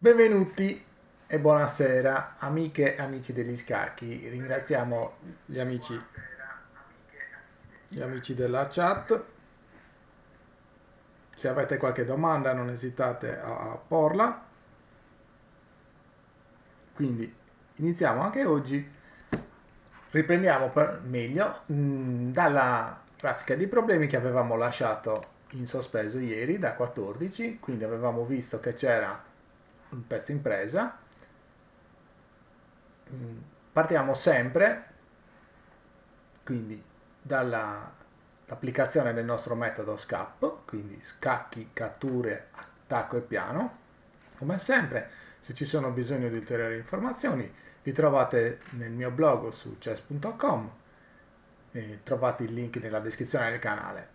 Benvenuti e buonasera amiche e amici degli scacchi. Ringraziamo gli amici della chat. Se avete qualche domanda non esitate a porla. Quindi iniziamo anche oggi. Riprendiamo per meglio dalla grafica dei problemi che avevamo lasciato in sospeso ieri da 14. Quindi avevamo visto che c'era un pezzo in presa. Partiamo sempre quindi dall'applicazione del nostro metodo SCAP, quindi scacchi, catture, attacco e piano. Come sempre, se ci sono bisogno di ulteriori informazioni, li trovate nel mio blog su chess.com e trovate il link nella descrizione del canale.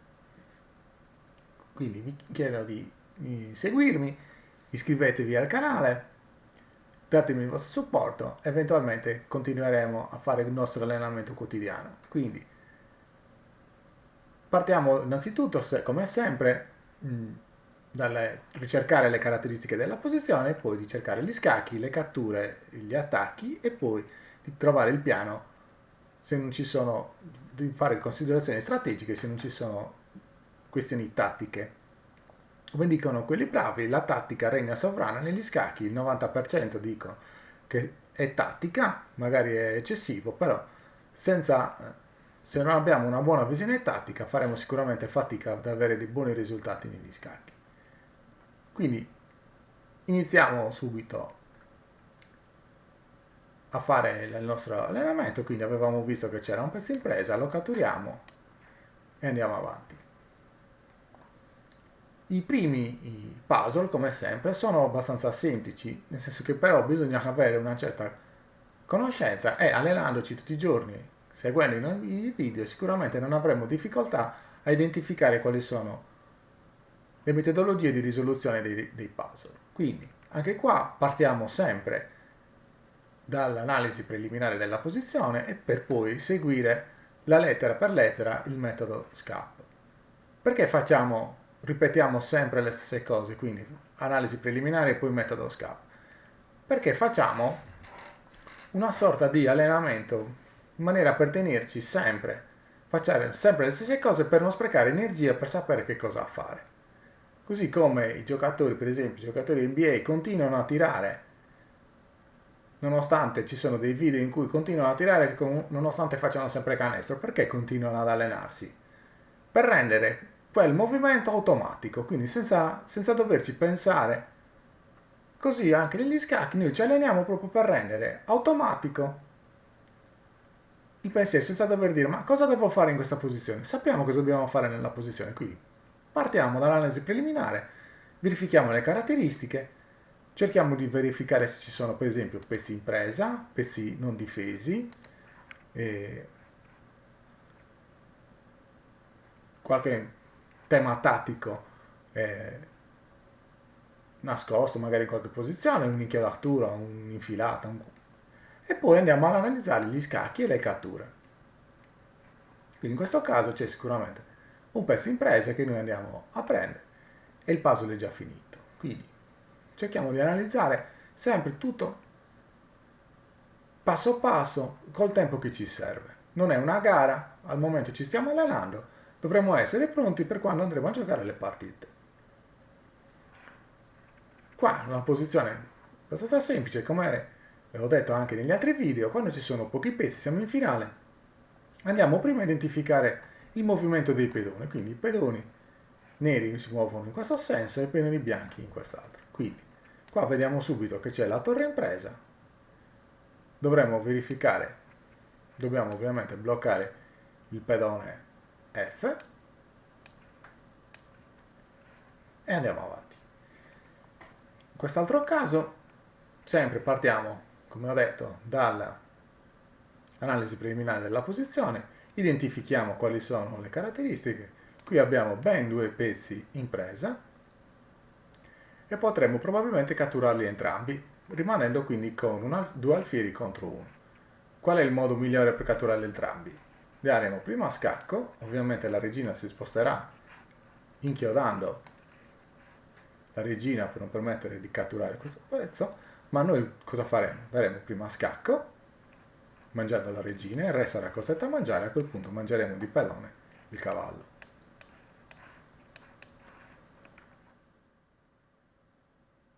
Quindi vi chiedo di seguirmi, iscrivetevi al canale, datemi il vostro supporto, eventualmente continueremo a fare il nostro allenamento quotidiano. Quindi partiamo innanzitutto, come sempre, dal ricercare le caratteristiche della posizione, poi di cercare gli scacchi, le catture, gli attacchi e poi di trovare il piano se non ci sono, di fare considerazioni strategiche se non ci sono questioni tattiche. Come dicono quelli bravi, la tattica regna sovrana negli scacchi, il 90% dicono che è tattica, magari è eccessivo, però senza, se non abbiamo una buona visione tattica faremo sicuramente fatica ad avere dei buoni risultati negli scacchi. Quindi iniziamo subito a fare il nostro allenamento, quindi avevamo visto che c'era un pezzo in presa, lo catturiamo e andiamo avanti. I primi puzzle, come sempre, sono abbastanza semplici, nel senso che però bisogna avere una certa conoscenza e allenandoci tutti i giorni, seguendo i video, sicuramente non avremo difficoltà a identificare quali sono le metodologie di risoluzione dei puzzle. Quindi, anche qua partiamo sempre dall'analisi preliminare della posizione e per poi seguire la lettera per lettera il metodo SCAP. Perché ripetiamo sempre le stesse cose, quindi analisi preliminare e poi metodo SCAP? Perché facciamo una sorta di allenamento in maniera per tenerci sempre, facciamo sempre le stesse cose per non sprecare energia per sapere che cosa fare. Così come i giocatori, per esempio, i giocatori NBA continuano a tirare nonostante ci sono dei video in cui continuano a tirare nonostante facciano sempre canestro, perché continuano ad allenarsi? Per rendere quel movimento automatico, quindi senza doverci pensare. Così anche negli scacchi noi ci alleniamo proprio per rendere automatico il pensiero senza dover dire ma cosa devo fare in questa posizione? Sappiamo cosa dobbiamo fare nella posizione, quindi partiamo dall'analisi preliminare, verifichiamo le caratteristiche, cerchiamo di verificare se ci sono per esempio pezzi in presa, pezzi non difesi, qualche tema tattico nascosto magari in qualche posizione, un'inchiodatura, un'infilata, e poi andiamo ad analizzare gli scacchi e le catture. Quindi in questo caso c'è sicuramente un pezzo in presa che noi andiamo a prendere e il puzzle è già finito. Quindi cerchiamo di analizzare sempre tutto passo passo col tempo che ci serve. Non è una gara, al momento ci stiamo allenando, dovremo essere pronti per quando andremo a giocare le partite. Qua una posizione abbastanza semplice, come ho detto anche negli altri video, quando ci sono pochi pezzi, siamo in finale, andiamo prima a identificare il movimento dei pedoni, quindi i pedoni neri si muovono in questo senso e i pedoni bianchi in quest'altro. Quindi qua vediamo subito che c'è la torre in presa, dovremo verificare, dobbiamo ovviamente bloccare il pedone F e andiamo avanti. In quest'altro caso sempre partiamo, come ho detto, dall'analisi preliminare della posizione, identifichiamo quali sono le caratteristiche. Qui abbiamo ben due pezzi in presa e potremmo probabilmente catturarli entrambi, rimanendo quindi con due alfieri contro uno. Qual è il modo migliore per catturarli entrambi? Daremo prima a scacco, ovviamente la regina si sposterà inchiodando la regina per non permettere di catturare questo pezzo, ma noi cosa faremo? Daremo prima scacco, mangiando la regina, il re sarà costretto a mangiare, a quel punto mangeremo di pedone il cavallo.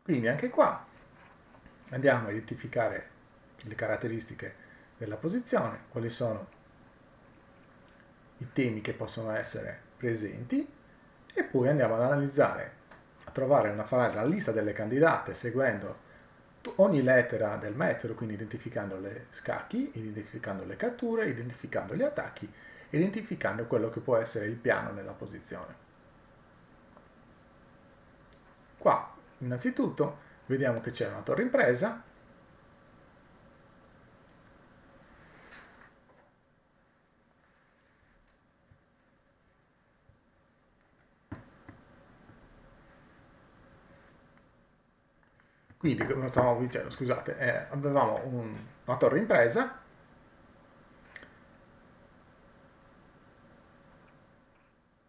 Quindi anche qua andiamo a identificare le caratteristiche della posizione, quali sono i temi che possono essere presenti e poi andiamo ad analizzare, a trovare fare la lista delle candidate seguendo ogni lettera del metodo, quindi identificando le scacchi, identificando le catture, identificando gli attacchi, identificando quello che può essere il piano nella posizione. Qua innanzitutto vediamo che c'è una torre in presa, quindi come stavamo dicendo, scusate, avevamo una torre in presa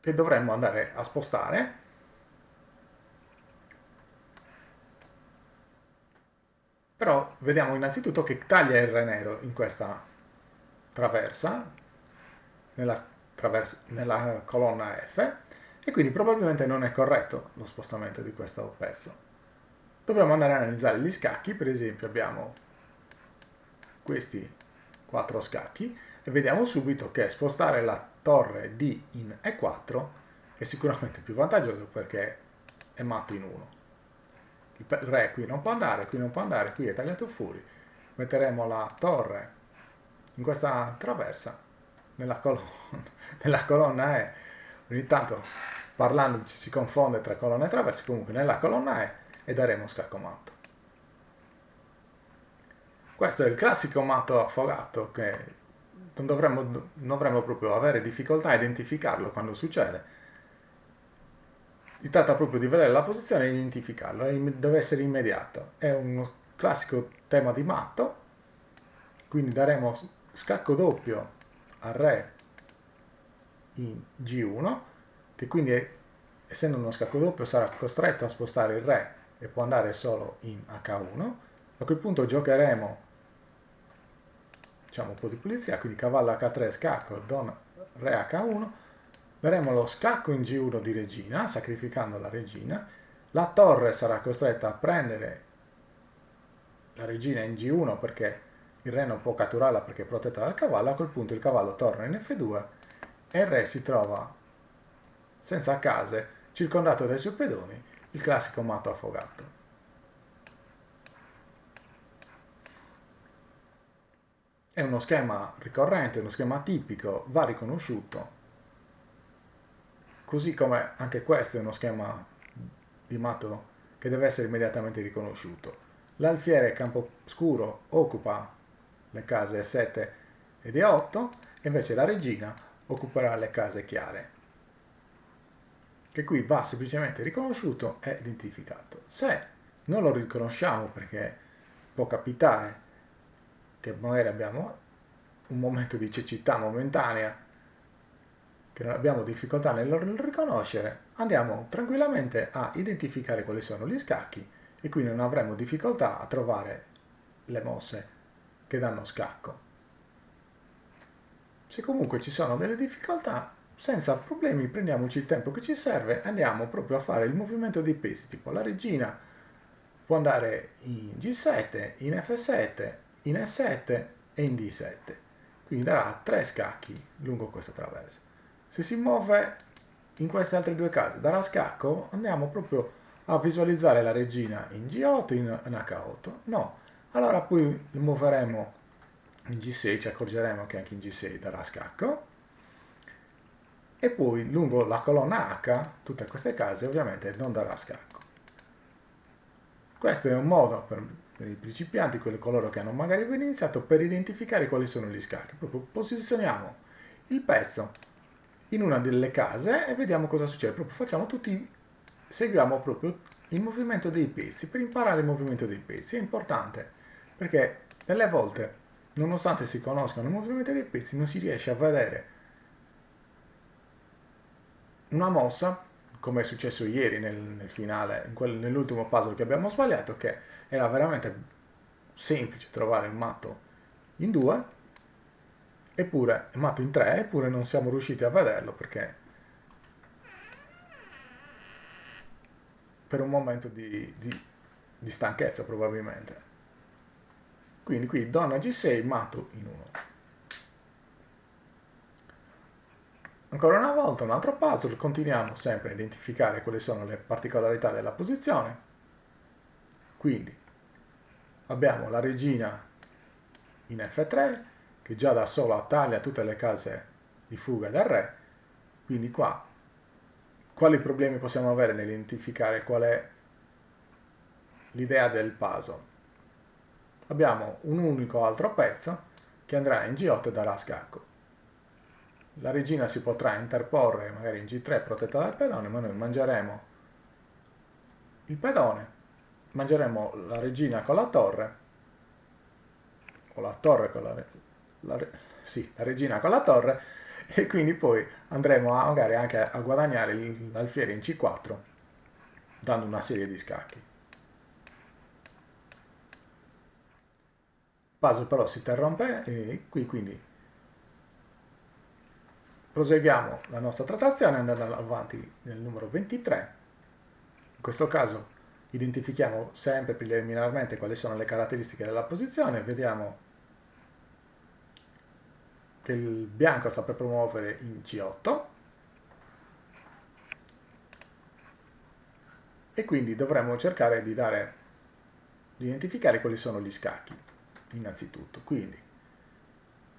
che dovremmo andare a spostare, però vediamo innanzitutto che taglia il re nero in questa traversa, nella colonna F, e quindi probabilmente non è corretto lo spostamento di questo pezzo. Dovremmo andare a analizzare gli scacchi, per esempio abbiamo questi 4 scacchi e vediamo subito che spostare la torre D in E4 è sicuramente più vantaggioso perché è matto in 1. Il re qui non può andare, qui non può andare, qui è tagliato fuori. Metteremo la torre in questa traversa nella colonna, nella colonna E. Ogni tanto parlando ci si confonde tra colonna e traverse, comunque nella colonna E e daremo scacco matto. Questo è il classico matto affogato che non dovremmo proprio avere difficoltà a identificarlo quando succede. Si tratta proprio di vedere la posizione e identificarlo, deve essere immediato. È uno classico tema di matto, quindi daremo scacco doppio al re in G1, che quindi essendo uno scacco doppio sarà costretto a spostare il re e può andare solo in H1. A quel punto giocheremo, diciamo, un po' di pulizia, quindi cavallo H3 scacco, don re H1, daremo lo scacco in G1 di regina, sacrificando la regina, la torre sarà costretta a prendere la regina in G1 perché il re non può catturarla perché è protetta dal cavallo, a quel punto il cavallo torna in F2 e il re si trova senza case, circondato dai suoi pedoni, il classico matto affogato. È uno schema ricorrente, uno schema tipico, va riconosciuto, così come anche questo è uno schema di matto che deve essere immediatamente riconosciuto. L'alfiere campo scuro occupa le case E7 ed E8 e invece la regina occuperà le case chiare, che qui va semplicemente riconosciuto e identificato. Se non lo riconosciamo perché può capitare che magari abbiamo un momento di cecità momentanea, che non abbiamo difficoltà nel riconoscere, andiamo tranquillamente a identificare quali sono gli scacchi e quindi non avremo difficoltà a trovare le mosse che danno scacco. Se comunque ci sono delle difficoltà, senza problemi prendiamoci il tempo che ci serve, andiamo proprio a fare il movimento dei pezzi, tipo la regina può andare in G7, in F7, in E7 e in D7. Quindi darà 3 scacchi lungo questa traversa. Se si muove in queste altre due case darà scacco, andiamo proprio a visualizzare la regina in G8, in H8. No, allora poi lo muoveremo in G6, ci accorgeremo che anche in G6 darà scacco. E poi lungo la colonna H, tutte queste case ovviamente non darà scacco. Questo è un modo per i principianti, coloro che hanno magari iniziato, per identificare quali sono gli scacchi. Proprio posizioniamo il pezzo in una delle case e vediamo cosa succede. Proprio seguiamo proprio il movimento dei pezzi. Per imparare il movimento dei pezzi è importante perché delle volte, nonostante si conoscano il movimento dei pezzi, non si riesce a vedere una mossa come è successo ieri nel finale, nell'ultimo puzzle che abbiamo sbagliato, che era veramente semplice trovare il matto in 2, eppure il matto in 3, eppure non siamo riusciti a vederlo perché per un momento di stanchezza probabilmente. Quindi qui donna G6, matto in 1. Ancora una volta un altro puzzle, continuiamo sempre a identificare quali sono le particolarità della posizione. Quindi abbiamo la regina in F3 che già da sola taglia tutte le case di fuga del re, quindi qua quali problemi possiamo avere nell'identificare qual è l'idea del puzzle? Abbiamo un unico altro pezzo che andrà in G8 e darà scacco. La regina si potrà interporre magari in G3 protetta dal pedone, ma noi mangeremo il pedone, mangeremo la regina con la torre, o la torre con la regina con la torre, e quindi poi andremo magari anche a guadagnare l'alfiere in C4 dando una serie di scacchi. Il puzzle però si interrompe e qui quindi proseguiamo la nostra trattazione andando avanti nel numero 23. In questo caso identifichiamo sempre preliminarmente quali sono le caratteristiche della posizione, vediamo che il bianco sta per promuovere in C8 e quindi dovremmo cercare di identificare quali sono gli scacchi innanzitutto. Quindi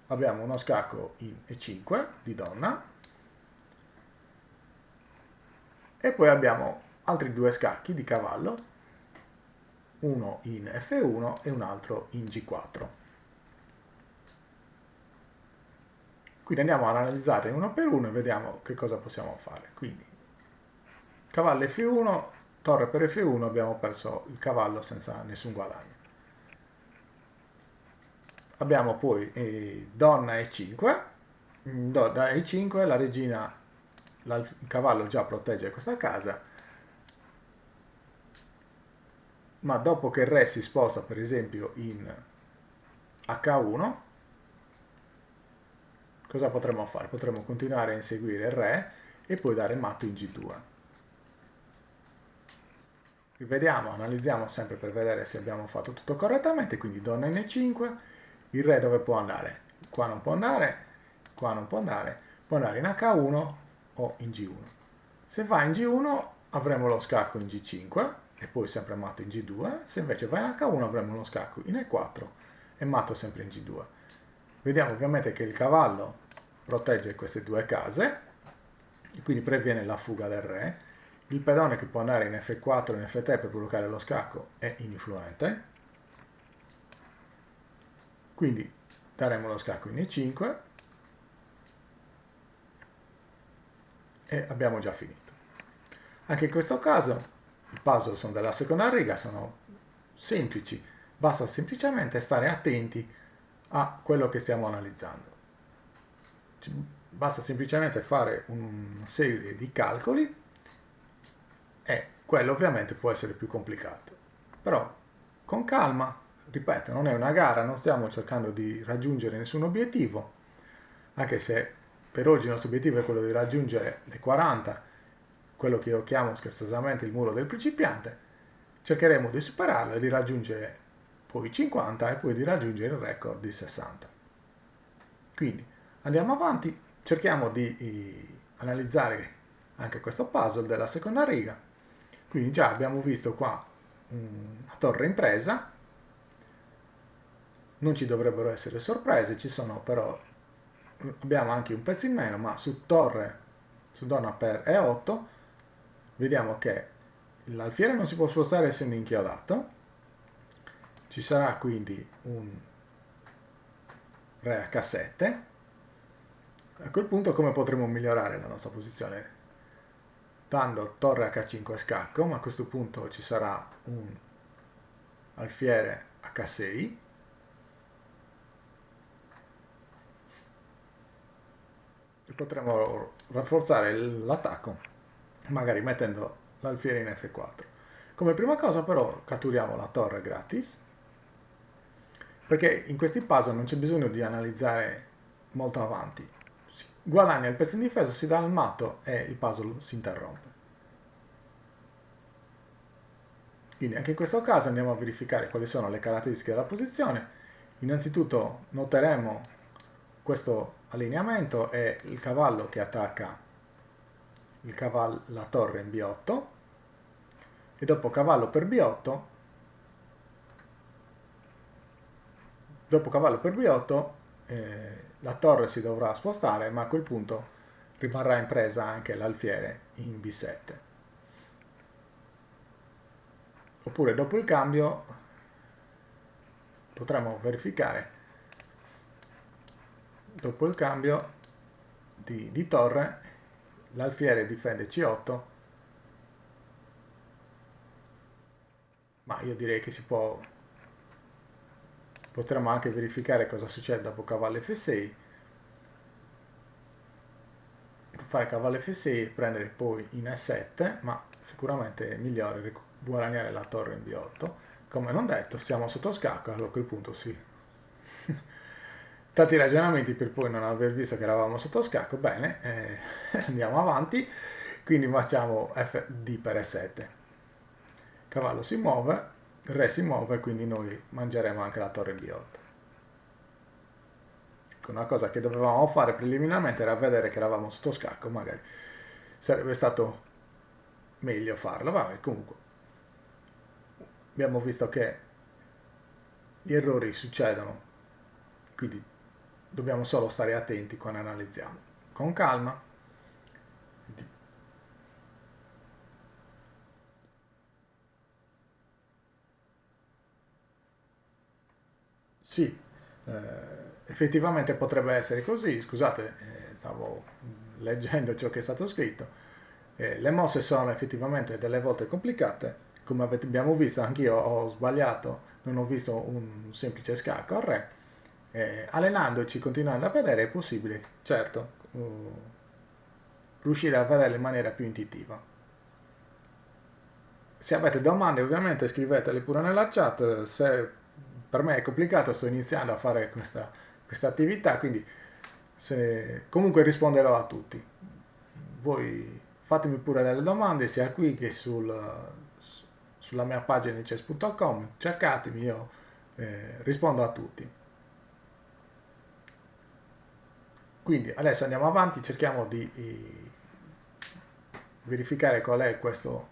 abbiamo uno scacco in E5 di donna e poi abbiamo altri due scacchi di cavallo, uno in F1 e un altro in G4. Quindi andiamo ad analizzare uno per uno e vediamo che cosa possiamo fare. Quindi cavallo F1, torre per F1, abbiamo perso il cavallo senza nessun guadagno. Abbiamo poi donna E5, da E5 la regina, il cavallo già protegge questa casa, ma dopo che il re si sposta per esempio in H1, cosa potremmo fare? Potremmo continuare a inseguire il re e poi dare matto in G2. Rivediamo, analizziamo sempre per vedere se abbiamo fatto tutto correttamente, quindi donna in E5, il re dove può andare? Qua non può andare, qua non può andare in H1 o in G1. Se va in G1 avremo lo scacco in G5 e poi sempre matto in G2, se invece va in H1 avremo lo scacco in E4 e matto sempre in G2. Vediamo ovviamente che il cavallo protegge queste due case e quindi previene la fuga del re. Il pedone che può andare in F4 e in F3 per bloccare lo scacco è ininfluente, quindi daremo lo scacco in E5 e abbiamo già finito. Anche in questo caso i puzzle sono della seconda riga, sono semplici, basta semplicemente stare attenti a quello che stiamo analizzando. Basta semplicemente fare una serie di calcoli e quello ovviamente può essere più complicato. Però con calma, ripeto, non è una gara, non stiamo cercando di raggiungere nessun obiettivo, anche se per oggi il nostro obiettivo è quello di raggiungere le 40, quello che io chiamo scherzosamente il muro del principiante. Cercheremo di superarlo e di raggiungere poi i 50 e poi di raggiungere il record di 60. Quindi andiamo avanti, cerchiamo di analizzare anche questo puzzle della seconda riga. Quindi già abbiamo visto qua una torre in presa, non ci dovrebbero essere sorprese, ci sono però, abbiamo anche un pezzo in meno, ma su torre, su donna per E8, vediamo che l'alfiere non si può spostare essendo inchiodato, ci sarà quindi un re H7. A quel punto come potremo migliorare la nostra posizione? Dando torre H5 scacco, ma a questo punto ci sarà un alfiere H6 e potremo rafforzare l'attacco magari mettendo l'alfiere in F4. Come prima cosa però catturiamo la torre gratis, perché in questi puzzle non c'è bisogno di analizzare molto avanti. Si guadagna il pezzo in difesa, si dà il matto e il puzzle si interrompe. Quindi anche in questo caso andiamo a verificare quali sono le caratteristiche della posizione. Innanzitutto noteremo questo allineamento e il cavallo che attacca la torre in B8 e dopo cavallo per B8 la torre si dovrà spostare, ma a quel punto rimarrà in presa anche l'alfiere in B7. Oppure dopo il cambio potremo verificare, dopo il cambio di torre, l'alfiere difende C8, ma io direi che potremmo anche verificare cosa succede dopo cavallo F6, fare cavallo F6 e prendere poi in E7, ma sicuramente è migliore guadagnare la torre in B8. Come non detto, siamo sotto scacco, allora a quel punto sì. Tanti ragionamenti per poi non aver visto che eravamo sotto scacco. Bene, andiamo avanti, quindi facciamo D per E7. Cavallo si muove, re si muove, quindi noi mangeremo anche la torre B8. Una cosa che dovevamo fare preliminarmente era vedere che eravamo sotto scacco, magari sarebbe stato meglio farlo. Vabbè, comunque abbiamo visto che gli errori succedono, quindi dobbiamo solo stare attenti quando analizziamo. Con calma. Sì, effettivamente potrebbe essere così. Scusate, stavo leggendo ciò che è stato scritto. Le mosse sono effettivamente delle volte complicate, come abbiamo visto anch'io ho sbagliato, non ho visto un semplice scacco al re. Allenandoci, continuando a vedere, è possibile, certo, riuscire a vederle in maniera più intuitiva. Se avete domande ovviamente scrivetele pure nella chat, se per me è complicato sto iniziando a fare questa attività, quindi comunque risponderò a tutti. Voi fatemi pure delle domande sia qui che sulla mia pagina di chess.com, cercatemi, io rispondo a tutti. Quindi adesso andiamo avanti, cerchiamo di verificare qual è questo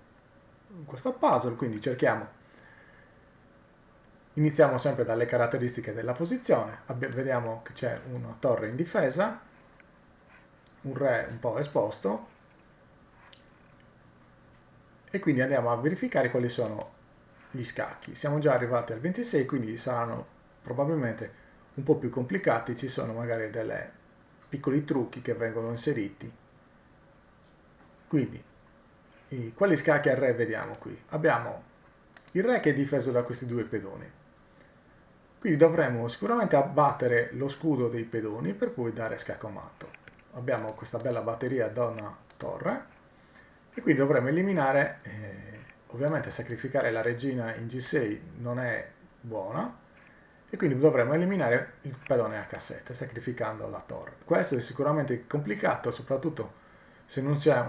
puzzle, quindi iniziamo sempre dalle caratteristiche della posizione, vediamo che c'è una torre in difesa, un re un po' esposto, e quindi andiamo a verificare quali sono gli scacchi. Siamo già arrivati al 26, quindi saranno probabilmente un po' più complicati, ci sono magari dei piccoli trucchi che vengono inseriti. Quindi, quali scacchi al re vediamo qui? Abbiamo il re che è difeso da questi due pedoni. Quindi dovremo sicuramente abbattere lo scudo dei pedoni per poi dare scacco matto. Abbiamo questa bella batteria donna-torre e quindi dovremo eliminare, ovviamente sacrificare la regina in G6 non è buona, e quindi dovremo eliminare il pedone H7 sacrificando la torre. Questo è sicuramente complicato, soprattutto se non c'è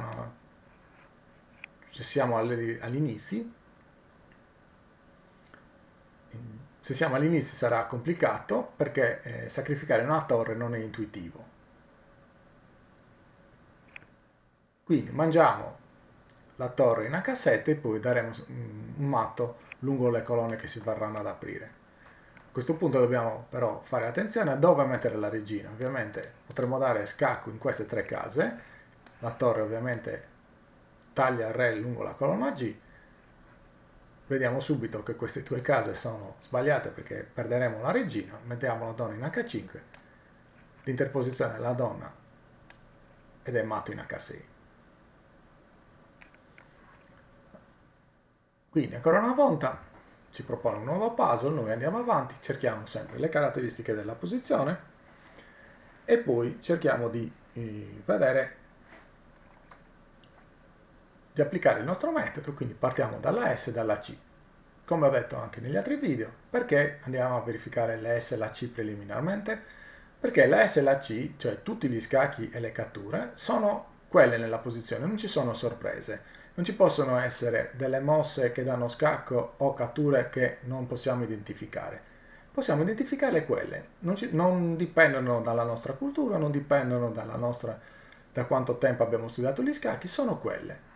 se siamo agli inizi. Se siamo all'inizio sarà complicato perché sacrificare una torre non è intuitivo. Quindi mangiamo la torre in H7 e poi daremo un matto lungo le colonne che si verranno ad aprire. A questo punto dobbiamo però fare attenzione a dove mettere la regina. Ovviamente potremo dare scacco in queste tre case, la torre ovviamente taglia il re lungo la colonna G. Vediamo subito che queste due case sono sbagliate perché perderemo la regina, mettiamo la donna in H5, l'interposizione della donna ed è matto in H6. Quindi ancora una volta ci propone un nuovo puzzle, noi andiamo avanti, cerchiamo sempre le caratteristiche della posizione e poi cerchiamo di vedere di applicare il nostro metodo, quindi partiamo dalla S e dalla C. Come ho detto anche negli altri video, perché andiamo a verificare le S e la C preliminarmente? Perché la S e la C, cioè tutti gli scacchi e le catture, sono quelle nella posizione, non ci sono sorprese. Non ci possono essere delle mosse che danno scacco o catture che non possiamo identificare. Possiamo identificare quelle, non dipendono dalla nostra cultura, non dipendono da quanto tempo abbiamo studiato gli scacchi, sono quelle.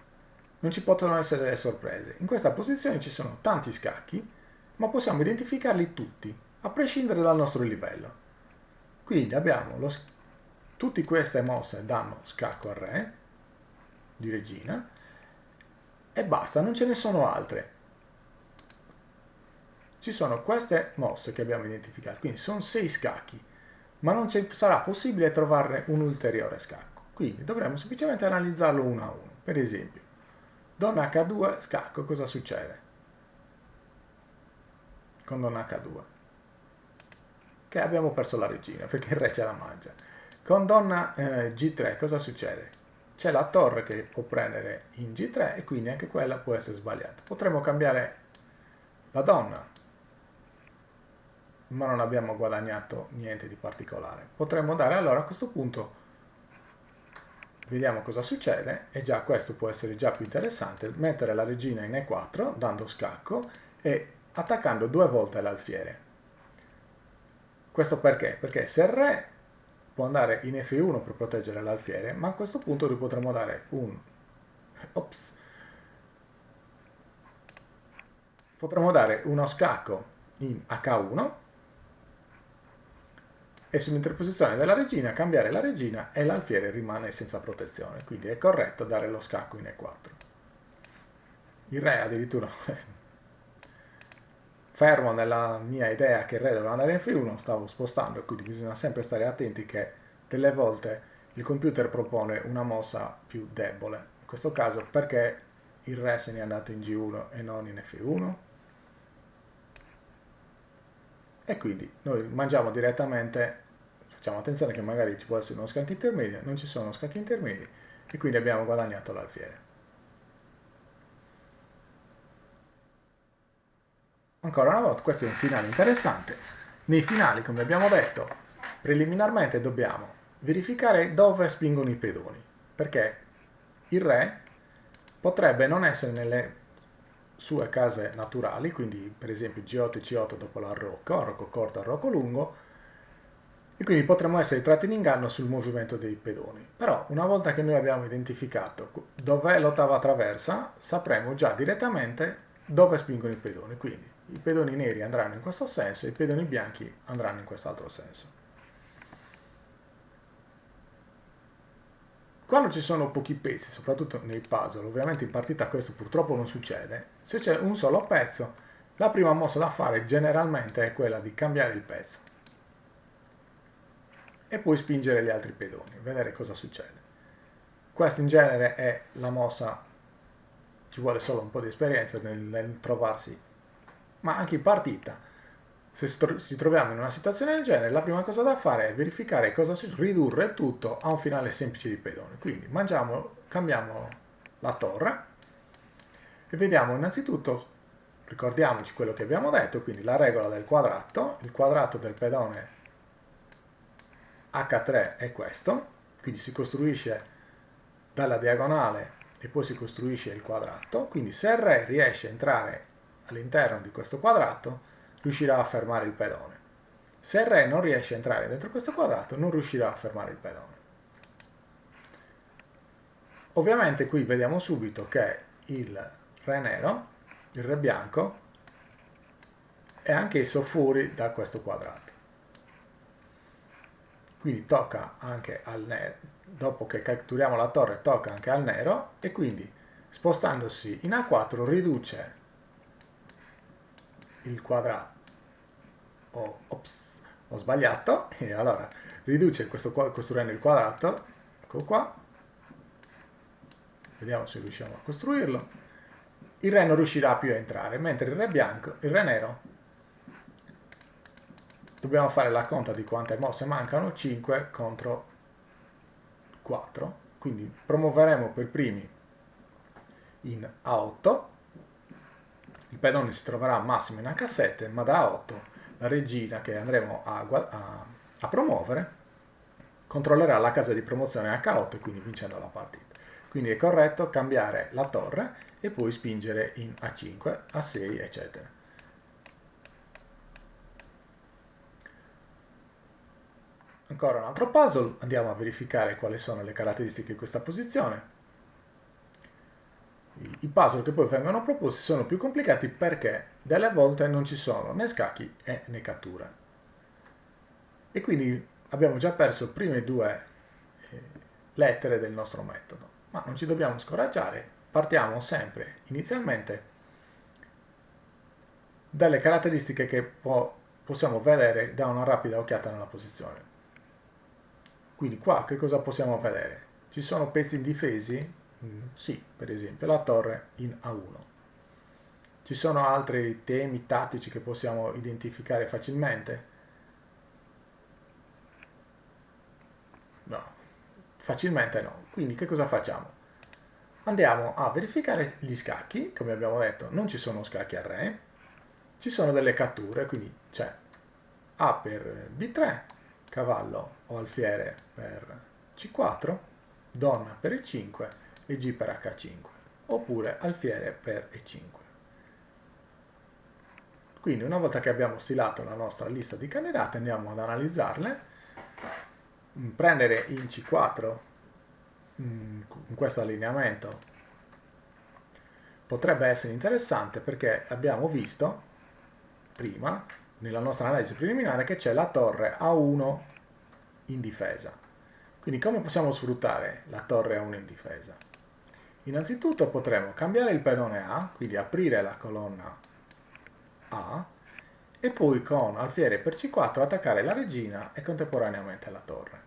Non ci possono essere delle sorprese. In questa posizione ci sono tanti scacchi, ma possiamo identificarli tutti, a prescindere dal nostro livello. Quindi abbiamo tutte queste mosse danno scacco al re, di regina, e basta, non ce ne sono altre. Ci sono queste mosse che abbiamo identificato, quindi sono 6 scacchi, ma non sarà possibile trovarne un ulteriore scacco. Quindi dovremo semplicemente analizzarlo uno a uno. Per esempio, donna H2 scacco, cosa succede con donna H2? Che abbiamo perso la regina, perché il re ce la mangia. Con donna G3 cosa succede? C'è la torre che può prendere in G3 e quindi anche quella può essere sbagliata. Potremmo cambiare la donna, ma non abbiamo guadagnato niente di particolare. Potremmo dare allora a questo punto, vediamo cosa succede, e già questo può essere già più interessante, mettere la regina in E4 dando scacco e attaccando 2 volte l'alfiere. Questo perché? Perché se il re può andare in F1 per proteggere l'alfiere, ma a questo punto gli potremo dare potremmo dare uno scacco in H1 e sull'interposizione della regina cambiare la regina e l'alfiere rimane senza protezione, quindi è corretto dare lo scacco in E4. Il re addirittura, fermo nella mia idea che il re doveva andare in F1, stavo spostando, quindi bisogna sempre stare attenti che delle volte il computer propone una mossa più debole. In questo caso perché il re se n'è andato in G1 e non in F1? E quindi noi mangiamo direttamente, facciamo attenzione che magari ci può essere uno scacco intermedio, non ci sono scacchi intermedi e quindi abbiamo guadagnato l'alfiere. Ancora una volta, questo è un finale interessante. Nei finali, come abbiamo detto, preliminarmente dobbiamo verificare dove spingono i pedoni, perché il re potrebbe non essere nelle sue case naturali, quindi per esempio G8 e C8 dopo l'arrocco corto, arrocco lungo, e quindi potremmo essere tratti in inganno sul movimento dei pedoni. Però una volta che noi abbiamo identificato dov'è l'ottava traversa, sapremo già direttamente dove spingono i pedoni. Quindi i pedoni neri andranno in questo senso e i pedoni bianchi andranno in quest'altro senso. Quando ci sono pochi pezzi, soprattutto nei puzzle, ovviamente in partita questo purtroppo non succede, se c'è un solo pezzo, la prima mossa da fare generalmente è quella di cambiare il pezzo e poi spingere gli altri pedoni, vedere cosa succede. Questa in genere è la mossa, ci vuole solo un po' di esperienza nel trovarsi, ma anche in partita. Se ci troviamo in una situazione del genere, la prima cosa da fare è verificare cosa succede, ridurre il tutto a un finale semplice di pedone. Quindi cambiamo la torre e vediamo innanzitutto, ricordiamoci quello che abbiamo detto, quindi la regola del quadrato, il quadrato del pedone H3 è questo, quindi si costruisce dalla diagonale e poi si costruisce il quadrato, quindi se il re riesce a entrare all'interno di questo quadrato riuscirà a fermare il pedone. Se il re non riesce a entrare dentro questo quadrato non riuscirà a fermare il pedone. Ovviamente qui vediamo subito che il re nero, il re bianco, è anch'esso fuori da questo quadrato. Quindi tocca anche al nero, dopo che catturiamo la torre tocca anche al nero e quindi spostandosi in A4 riduce il quadrato. Ho sbagliato e allora riduce costruendo il quadrato, ecco qua, vediamo se riusciamo a costruirlo. Il re non riuscirà più a entrare, mentre il re nero, dobbiamo fare la conta di quante mosse mancano, 5 contro 4, quindi promuoveremo per primi in A8, il pedone si troverà al massimo in H7, ma da A8 la regina che andremo a promuovere controllerà la casa di promozione H8 e quindi vincendo la partita. Quindi è corretto cambiare la torre e poi spingere in A5, A6, eccetera. Ancora un altro puzzle, andiamo a verificare quali sono le caratteristiche di questa posizione. I puzzle che poi vengono proposti sono più complicati perché delle volte non ci sono né scacchi né catture. E quindi abbiamo già perso le prime due lettere del nostro metodo. Ma non ci dobbiamo scoraggiare, partiamo sempre inizialmente dalle caratteristiche che possiamo vedere da una rapida occhiata nella posizione. Quindi qua che cosa possiamo vedere? Ci sono pezzi indifesi? Sì, per esempio la torre in A1. Ci sono altri temi tattici che possiamo identificare facilmente? No, facilmente no. Quindi che cosa facciamo? Andiamo a verificare gli scacchi, come abbiamo detto non ci sono scacchi al re, ci sono delle catture, quindi c'è A per B3, cavallo o alfiere per C4, donna per E5 e G per H5, oppure alfiere per E5. Quindi una volta che abbiamo stilato la nostra lista di candidati andiamo ad analizzarle, prendere in C4 in questo allineamento potrebbe essere interessante perché abbiamo visto prima nella nostra analisi preliminare che c'è la torre A1 in difesa. Quindi come possiamo sfruttare la torre A1 in difesa? Innanzitutto potremo cambiare il pedone A, quindi aprire la colonna A e poi con alfiere per C4 attaccare la regina e contemporaneamente la torre.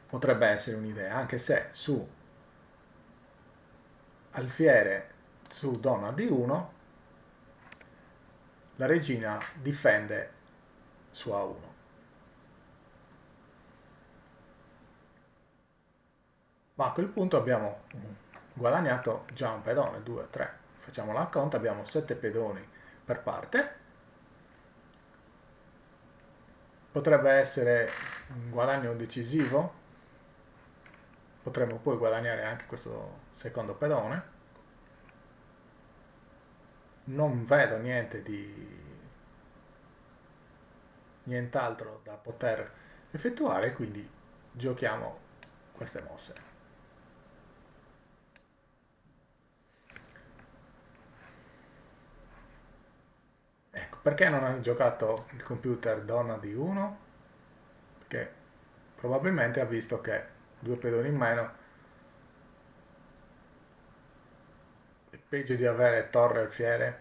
Potrebbe essere un'idea, anche se su alfiere su donna D1 la regina difende su A1. Ma a quel punto abbiamo guadagnato già un pedone, 2, 3. Facciamo la conta, abbiamo 7 pedoni per parte. Potrebbe essere un guadagno decisivo. Potremmo poi guadagnare anche questo secondo pedone. Non vedo nient'altro da poter effettuare, quindi giochiamo queste mosse. Ecco, perché non ha giocato il computer donna di 1? Perché probabilmente ha visto che 2 pedoni in meno è peggio di avere torre e alfiere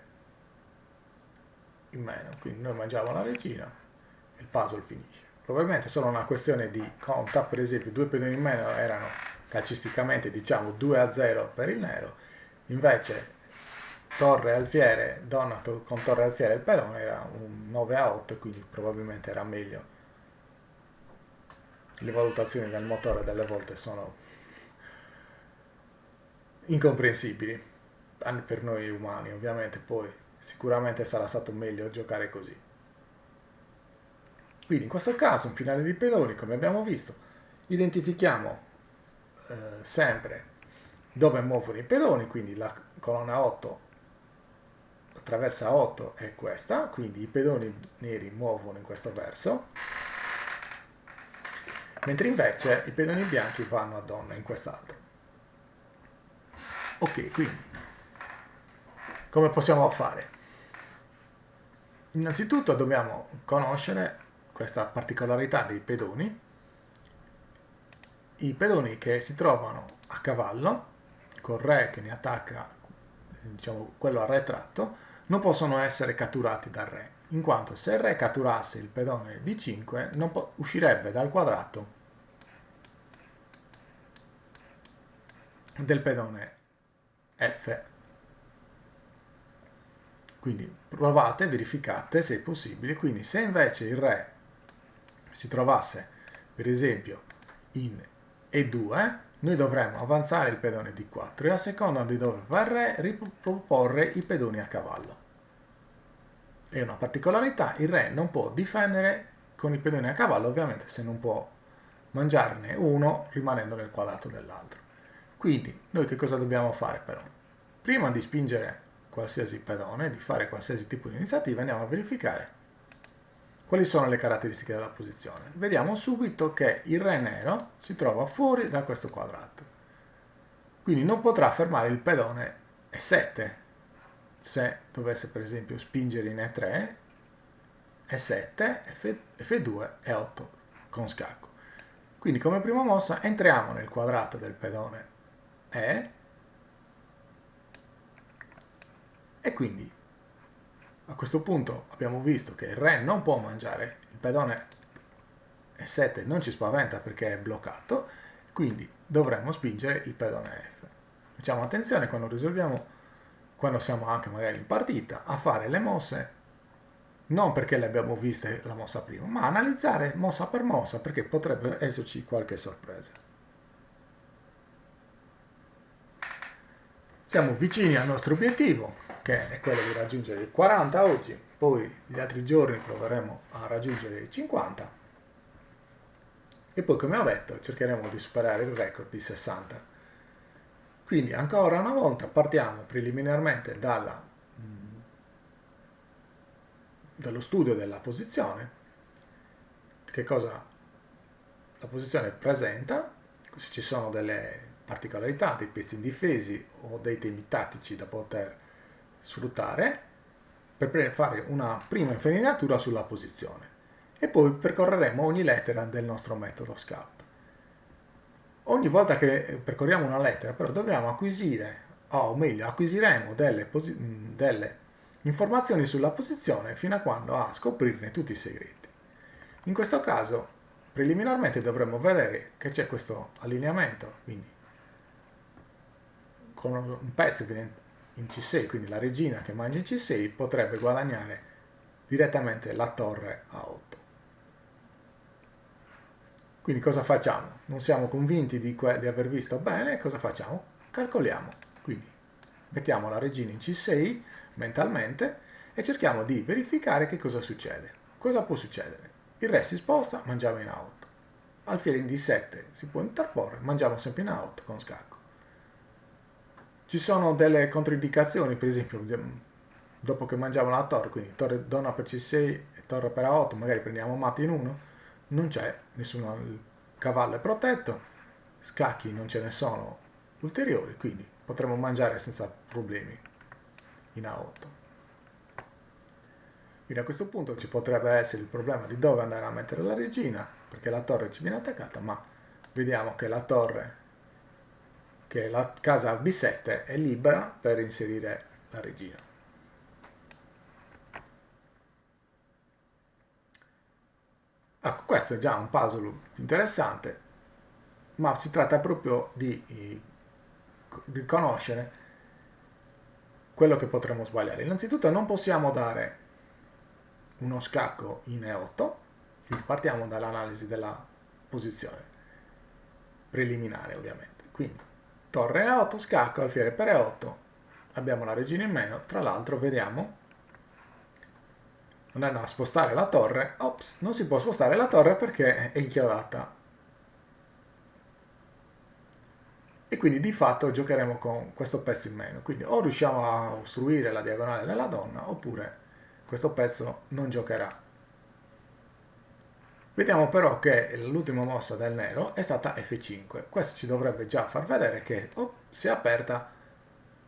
in meno. Quindi noi mangiamo la regina e il puzzle finisce. Probabilmente è solo una questione di conta, per esempio 2 pedoni in meno erano calcisticamente diciamo 2-0 per il nero, invece torre alfiere, donna con torre alfiere e il pedone era un 9-8, quindi probabilmente era meglio. Le valutazioni del motore delle volte sono incomprensibili per noi umani, ovviamente poi sicuramente sarà stato meglio giocare così. Quindi in questo caso un finale di pedoni, come abbiamo visto, identifichiamo sempre dove muovono i pedoni, quindi la colonna 8 attraversa 8 è questa, quindi i pedoni neri muovono in questo verso, mentre invece i pedoni bianchi vanno a donna in quest'altro. Ok, quindi come possiamo fare? Innanzitutto dobbiamo conoscere questa particolarità dei pedoni. I pedoni che si trovano a cavallo, col re che ne attacca, diciamo quello arretrato, non possono essere catturati dal re, in quanto se il re catturasse il pedone D5 non uscirebbe dal quadrato del pedone F. Quindi provate, verificate se è possibile. Quindi se invece il re si trovasse per esempio in E2, noi dovremmo avanzare il pedone D4 e a seconda di dove va il re riproporre i pedoni a cavallo. E una particolarità, il re non può difendere con i pedoni a cavallo, ovviamente se non può mangiarne uno rimanendo nel quadrato dell'altro. Quindi noi che cosa dobbiamo fare però? Prima di spingere qualsiasi pedone, di fare qualsiasi tipo di iniziativa, andiamo a verificare quali sono le caratteristiche della posizione. Vediamo subito che il re nero si trova fuori da questo quadrato. Quindi non potrà fermare il pedone E7. Se dovesse per esempio spingere in E3, E7, F2, E8 con scacco. Quindi come prima mossa entriamo nel quadrato del pedone E e quindi a questo punto abbiamo visto che il re non può mangiare il pedone E7, non ci spaventa perché è bloccato, quindi dovremmo spingere il pedone F. Facciamo attenzione quando risolviamo, quando siamo anche magari in partita, a fare le mosse non perché le abbiamo viste la mossa prima, ma analizzare mossa per mossa perché potrebbe esserci qualche sorpresa. Siamo vicini al nostro obiettivo, che è quello di raggiungere il 40 oggi, poi gli altri giorni proveremo a raggiungere il 50 e poi, come ho detto, cercheremo di superare il record di 60. Quindi ancora una volta partiamo preliminarmente dallo studio della posizione, che cosa la posizione presenta, se ci sono delle particolarità, dei pezzi indifesi o dei temi tattici da poter sfruttare per fare una prima infarinatura sulla posizione e poi percorreremo ogni lettera del nostro metodo SCAP. Ogni volta che percorriamo una lettera però dobbiamo acquisire, o meglio acquisiremo delle informazioni sulla posizione fino a quando a scoprirne tutti i segreti. In questo caso preliminarmente dovremmo vedere che c'è questo allineamento, quindi con un pezzo che viene in C6, quindi la regina che mangia in C6 potrebbe guadagnare direttamente la torre a 8. Quindi cosa facciamo? Non siamo convinti di aver visto bene, cosa facciamo? Calcoliamo. Quindi mettiamo la regina in C6 mentalmente e cerchiamo di verificare che cosa succede. Cosa può succedere? Il re si sposta, mangiamo in A8. Alfiere in D7 si può interporre, mangiamo sempre in A8 con scacco. Ci sono delle controindicazioni, per esempio dopo che mangiamo la torre, quindi torre donna per C6 e torre per A8, magari prendiamo matte in 1, non c'è nessuno, il cavallo è protetto, scacchi non ce ne sono ulteriori, quindi potremo mangiare senza problemi in A8. Quindi a questo punto ci potrebbe essere il problema di dove andare a mettere la regina, perché la torre ci viene attaccata, ma vediamo che la torre, che la casa B7 è libera per inserire la regina. Ecco, questo è già un puzzle interessante, ma si tratta proprio di riconoscere quello che potremmo sbagliare. Innanzitutto non possiamo dare uno scacco in E8, quindi partiamo dall'analisi della posizione preliminare ovviamente. Quindi torre E8, scacco, alfiere per E8, abbiamo la regina in meno, tra l'altro vediamo, andando a spostare la torre, ops, non si può spostare la torre perché è inchiodata. E quindi di fatto giocheremo con questo pezzo in meno. Quindi o riusciamo a ostruire la diagonale della donna oppure questo pezzo non giocherà. Vediamo però che l'ultima mossa del nero è stata F5. Questo ci dovrebbe già far vedere che si è aperta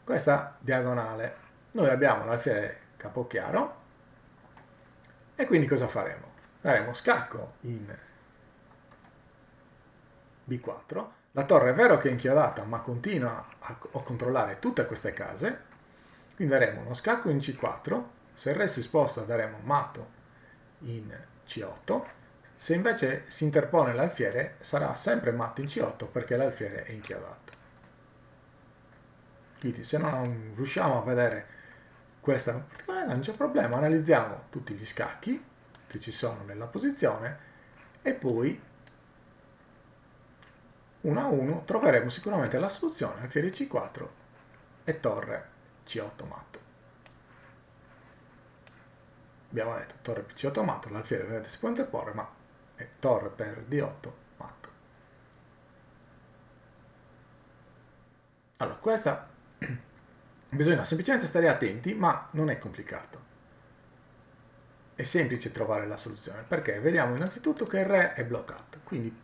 questa diagonale. Noi abbiamo l'alfiere capocchiaro e quindi cosa faremo? Daremo scacco in B4. La torre è vero che è inchiodata, ma continua a controllare tutte queste case. Quindi daremo uno scacco in C4. Se il re si sposta daremo matto in C8. Se invece si interpone l'alfiere sarà sempre matto in C8 perché l'alfiere è inchiodato. Quindi se non riusciamo a vedere questa particolarità non c'è problema, analizziamo tutti gli scacchi che ci sono nella posizione e poi 1 a 1, troveremo sicuramente la soluzione, alfiere C4 e torre C8 matto. Abbiamo detto torre per C8 matto, l'alfiere ovviamente si può interporre, ma è torre per D8 matto. Allora, questa bisogna semplicemente stare attenti, ma non è complicato. È semplice trovare la soluzione, perché vediamo innanzitutto che il re è bloccato, quindi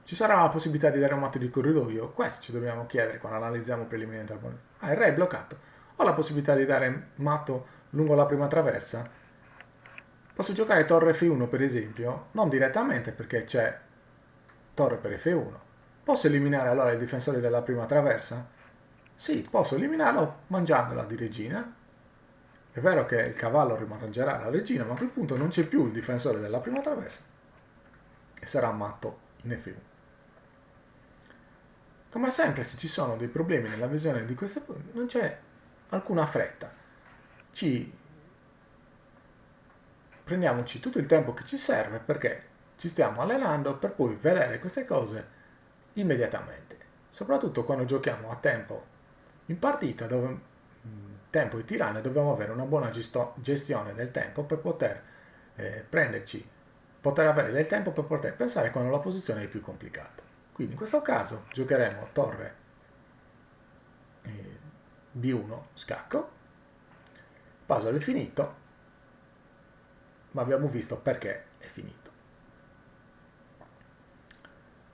ci sarà la possibilità di dare un matto di corridoio? Questo ci dobbiamo chiedere quando analizziamo preliminarmente. Ah, il re è bloccato. Ho la possibilità di dare matto lungo la prima traversa? Posso giocare torre F1 per esempio? Non direttamente perché c'è torre per F1. Posso eliminare allora il difensore della prima traversa? Sì, posso eliminarlo mangiandola di regina. È vero che il cavallo rimangerà la regina, ma a quel punto non c'è più il difensore della prima traversa e sarà matto in F1. Come sempre, se ci sono dei problemi nella visione di queste cose, non c'è alcuna fretta. Prendiamoci tutto il tempo che ci serve perché ci stiamo allenando per poi vedere queste cose immediatamente. Soprattutto quando giochiamo a tempo in partita, dove tempo è tiranno e dobbiamo avere una buona gestione del tempo per poter poter avere del tempo per poter pensare quando la posizione è più complicata. Quindi in questo caso giocheremo torre B1 scacco, puzzle è finito, ma abbiamo visto perché è finito.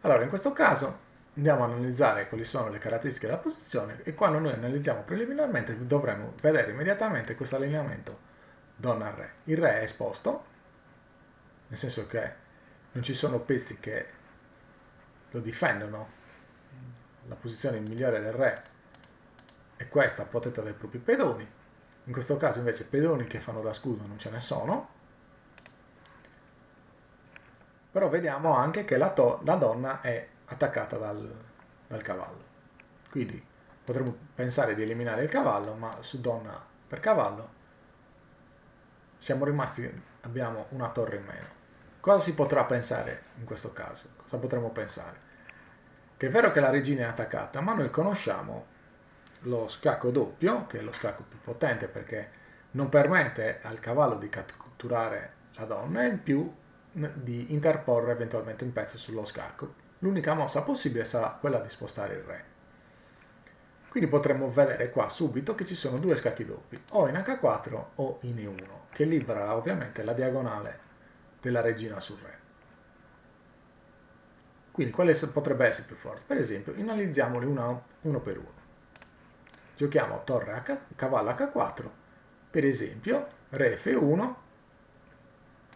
Allora in questo caso andiamo a analizzare quali sono le caratteristiche della posizione e quando noi analizziamo preliminarmente dovremo vedere immediatamente questo allineamento donna re. Il re è esposto, nel senso che non ci sono pezzi che lo difendono, la posizione migliore del re è questa, protetta dai propri pedoni. In questo caso invece pedoni che fanno da scudo non ce ne sono, però vediamo anche che la donna è attaccata dal cavallo. Quindi potremmo pensare di eliminare il cavallo, ma su donna per cavallo abbiamo una torre in meno. Cosa si potrà pensare in questo caso? Cosa potremmo pensare? Che è vero che la regina è attaccata, ma noi conosciamo lo scacco doppio, che è lo scacco più potente perché non permette al cavallo di catturare la donna e in più di interporre eventualmente un pezzo sullo scacco. L'unica mossa possibile sarà quella di spostare il re. Quindi potremmo vedere qua subito che ci sono due scacchi doppi, o in H4 o in E1, che libera ovviamente la diagonale della regina sul re. Quindi quale potrebbe essere più forte? Per esempio, analizziamoli uno per uno. Giochiamo torre cavallo H4, per esempio, re F1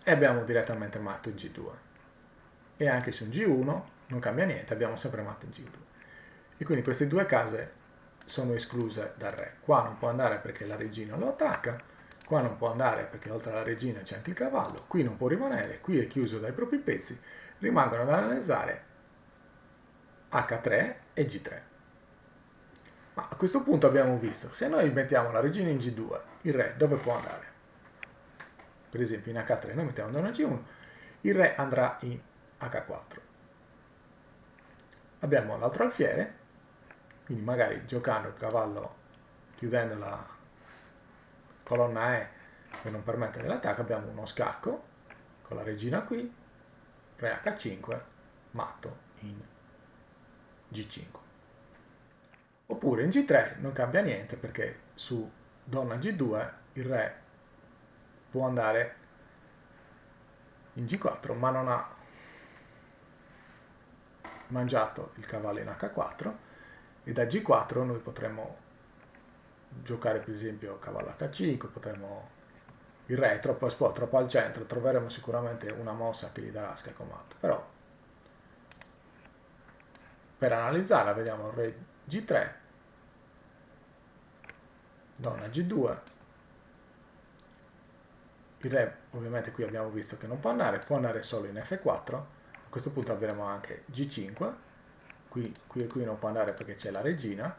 e abbiamo direttamente matto in G2. E anche su un G1 non cambia niente, abbiamo sempre matto in G2. E quindi queste due case sono escluse dal re. Qua non può andare perché la regina lo attacca, qua non può andare perché oltre alla regina c'è anche il cavallo, qui non può rimanere, qui è chiuso dai propri pezzi, rimangono da analizzare H3 e G3. Ma a questo punto abbiamo visto, se noi mettiamo la regina in G2, il re dove può andare? Per esempio in H3 noi mettiamo donna G1, il re andrà in H4. Abbiamo l'altro alfiere, quindi magari giocando il cavallo, chiudendo la colonna E per non permettere l'attacco, abbiamo uno scacco con la regina qui, re H5, matto in G5. Oppure in G3 non cambia niente perché su donna G2 il re può andare in G4 ma non ha mangiato il cavallo in H4 e da G4 noi potremmo giocare per esempio cavallo H5, il re è troppo esposto, troppo al centro, troveremo sicuramente una mossa che gli darà scacco matto, però per analizzarla vediamo il re G3, donna G2, il re ovviamente qui abbiamo visto che non può andare solo in F4, a questo punto avremo anche G5, qui e qui non può andare perché c'è la regina,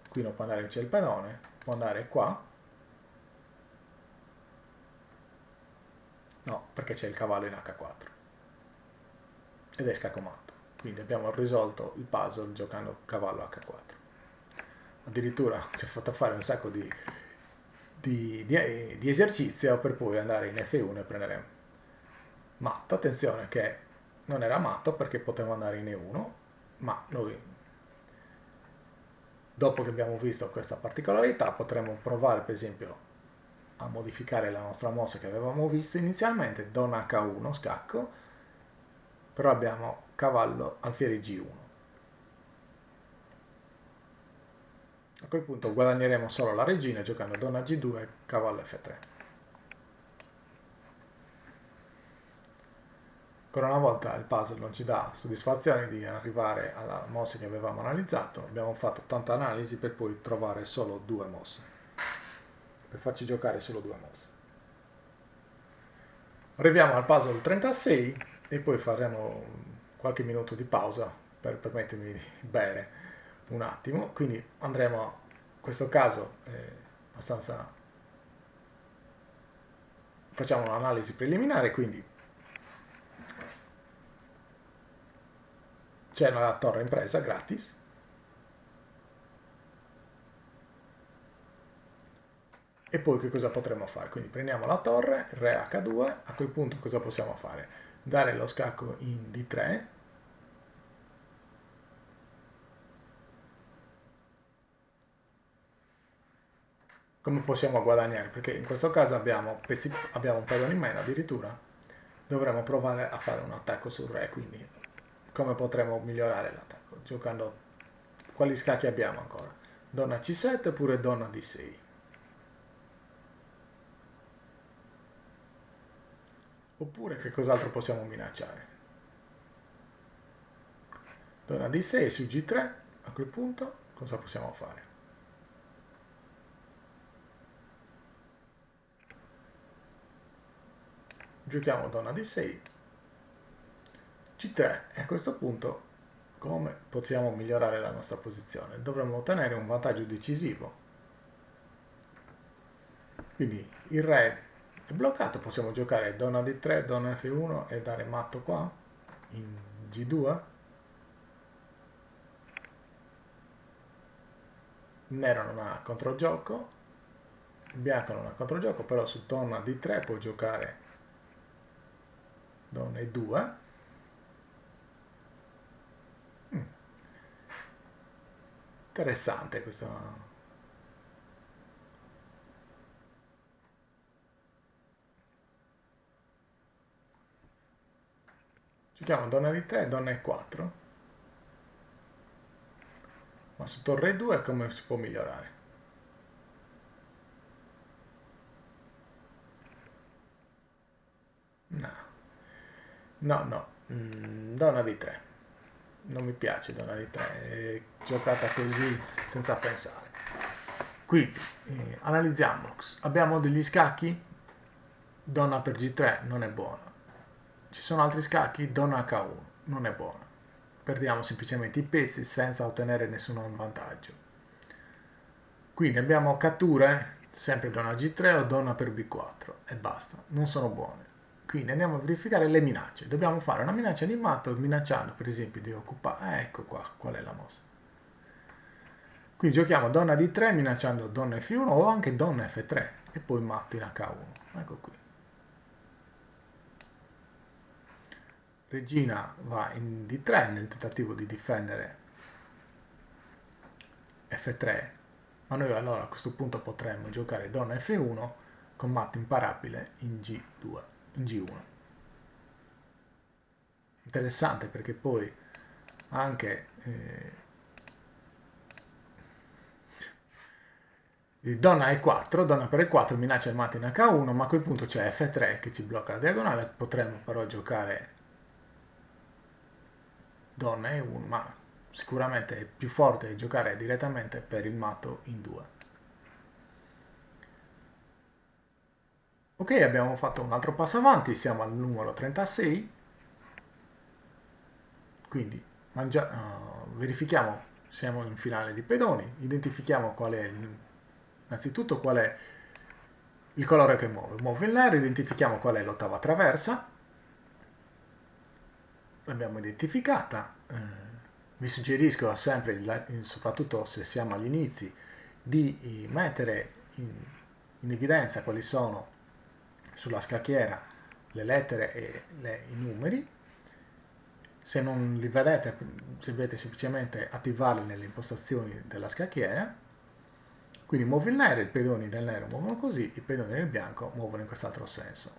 qui non può andare perché c'è il pedone, può andare qua, no perché c'è il cavallo in H4 ed è scacco matto, quindi abbiamo risolto il puzzle giocando cavallo H4. Addirittura ci ha fatto fare un sacco di esercizio per poi andare in F1 e prendere matto. Attenzione che non era matto perché poteva andare in E1, ma noi, dopo che abbiamo visto questa particolarità, potremmo provare per esempio a modificare la nostra mossa che avevamo visto inizialmente, donna H1 scacco, però abbiamo cavallo alfiere G1. A quel punto guadagneremo solo la regina giocando donna G2 e cavallo F3. Ancora una volta il puzzle non ci dà soddisfazione di arrivare alla mossa che avevamo analizzato. Abbiamo fatto tanta analisi per poi trovare solo due mosse, per farci giocare solo due mosse. Arriviamo al puzzle 36 e poi faremo qualche minuto di pausa per permettermi di bere un attimo. Quindi andremo, in questo caso, abbastanza, facciamo un'analisi preliminare, quindi c'è la torre impresa gratis. E poi che cosa potremmo fare? Quindi prendiamo la torre, re H2, a quel punto cosa possiamo fare? Dare lo scacco in D3, come possiamo guadagnare? Perché in questo caso abbiamo un pedone in meno addirittura, dovremmo provare a fare un attacco sul re, quindi come potremo migliorare l'attacco? Giocando, quali scacchi abbiamo ancora? Donna C7 oppure donna D6? Oppure che cos'altro possiamo minacciare? Donna D6 su G3, a quel punto cosa possiamo fare? Giochiamo donna D6, C3 e a questo punto come possiamo migliorare la nostra posizione? Dovremmo ottenere un vantaggio decisivo. Quindi il re è bloccato, possiamo giocare donna D3, donna F1 e dare matto qua in G2. Il nero non ha controgioco, il bianco non ha controgioco, però su donna D3 può giocare donna E2. Interessante questo. Giochiamo donna D3, donna E4. Ma su torre E2 come si può migliorare? No, no. Donna D3. Non mi piace donna D3, è giocata così senza pensare. Quindi, analizziamo. Abbiamo degli scacchi, donna per G3 non è buona. Ci sono altri scacchi, donna H1 non è buona. Perdiamo semplicemente i pezzi senza ottenere nessun vantaggio. Quindi abbiamo catture, sempre donna G3 o donna per B4 e basta, non sono buone. Quindi andiamo a verificare le minacce. Dobbiamo fare una minaccia di matto minacciando per esempio di occupare. Ecco qua, qual è la mossa. Qui giochiamo donna D3 minacciando donna F1 o anche donna F3 e poi matto in H1. Ecco qui. Regina va in D3 nel tentativo di difendere F3, ma noi allora a questo punto potremmo giocare donna F1 con matto imparabile in G2, in G1. Interessante perché poi anche donna E4, donna per E4 minaccia il matto in H1, ma a quel punto c'è F3 che ci blocca la diagonale, potremmo però giocare donna E1, ma sicuramente è più forte giocare direttamente per il matto in 2. Ok, abbiamo fatto un altro passo avanti, siamo al numero 36, quindi verifichiamo, siamo in finale di pedoni, identifichiamo qual è innanzitutto qual è il colore che muove il nero, identifichiamo qual è l'ottava traversa, l'abbiamo identificata, vi suggerisco sempre, soprattutto se siamo agli inizi, di mettere in evidenza quali sono sulla scacchiera le lettere e i numeri. Se non li vedete, dovete semplicemente attivarli nelle impostazioni della scacchiera. Quindi muovo il nero, i pedoni del nero muovono così, i pedoni del bianco muovono in quest'altro senso.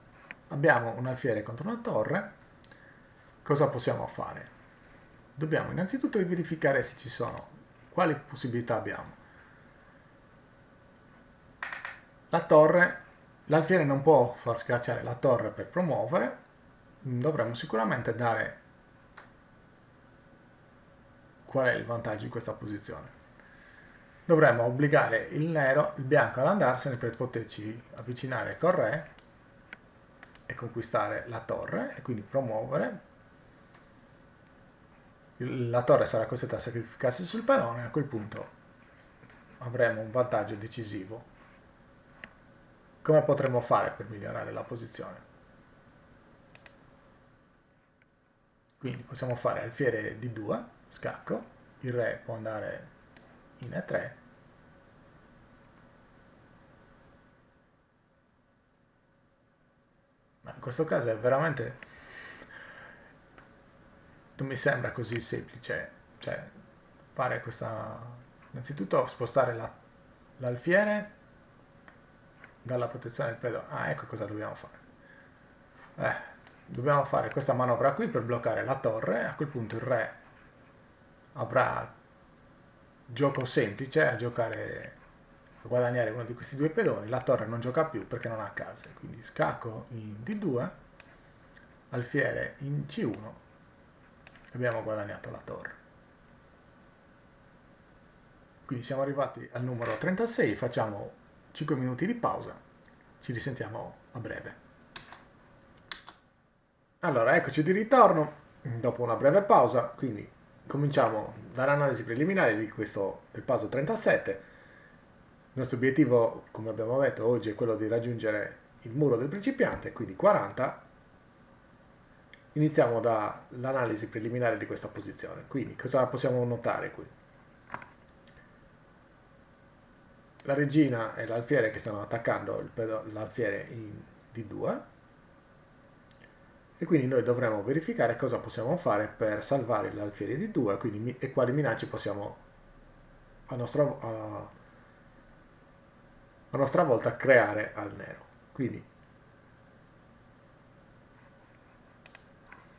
Abbiamo un alfiere contro una torre. Cosa possiamo fare? Dobbiamo innanzitutto verificare se ci sono, quali possibilità abbiamo. La torre, l'alfiere non può far schiacciare la torre per promuovere, dovremmo sicuramente dare qual è il vantaggio in questa posizione. Dovremmo obbligare il nero, il bianco ad andarsene per poterci avvicinare col re e conquistare la torre e quindi promuovere. La torre sarà costretta a sacrificarsi sul pedone e a quel punto avremo un vantaggio decisivo. Come potremmo fare per migliorare la posizione? Quindi possiamo fare alfiere D2, scacco, il re può andare in E3, ma in questo caso è veramente, non mi sembra così semplice, cioè fare questa, innanzitutto spostare l'alfiere dalla protezione del pedone. Ah, ecco cosa dobbiamo fare. Dobbiamo fare questa manovra qui per bloccare la torre. A quel punto il re avrà gioco semplice a giocare, a guadagnare uno di questi due pedoni. La torre non gioca più perché non ha case, quindi scacco in D2, alfiere in C1, abbiamo guadagnato la torre. Quindi siamo arrivati al numero 36, facciamo 5 minuti di pausa, ci risentiamo a breve. Allora, eccoci di ritorno dopo una breve pausa, quindi cominciamo dall'analisi preliminare di questo del puzzle 37. Il nostro obiettivo, come abbiamo detto, oggi è quello di raggiungere il muro del principiante, quindi 40. Iniziamo dall'analisi preliminare di questa posizione. Quindi cosa possiamo notare qui? La regina e l'alfiere che stanno attaccando l'alfiere in D2 e quindi noi dovremo verificare cosa possiamo fare per salvare l'alfiere D2 quindi, e quali minacce possiamo a nostra volta creare al nero. Quindi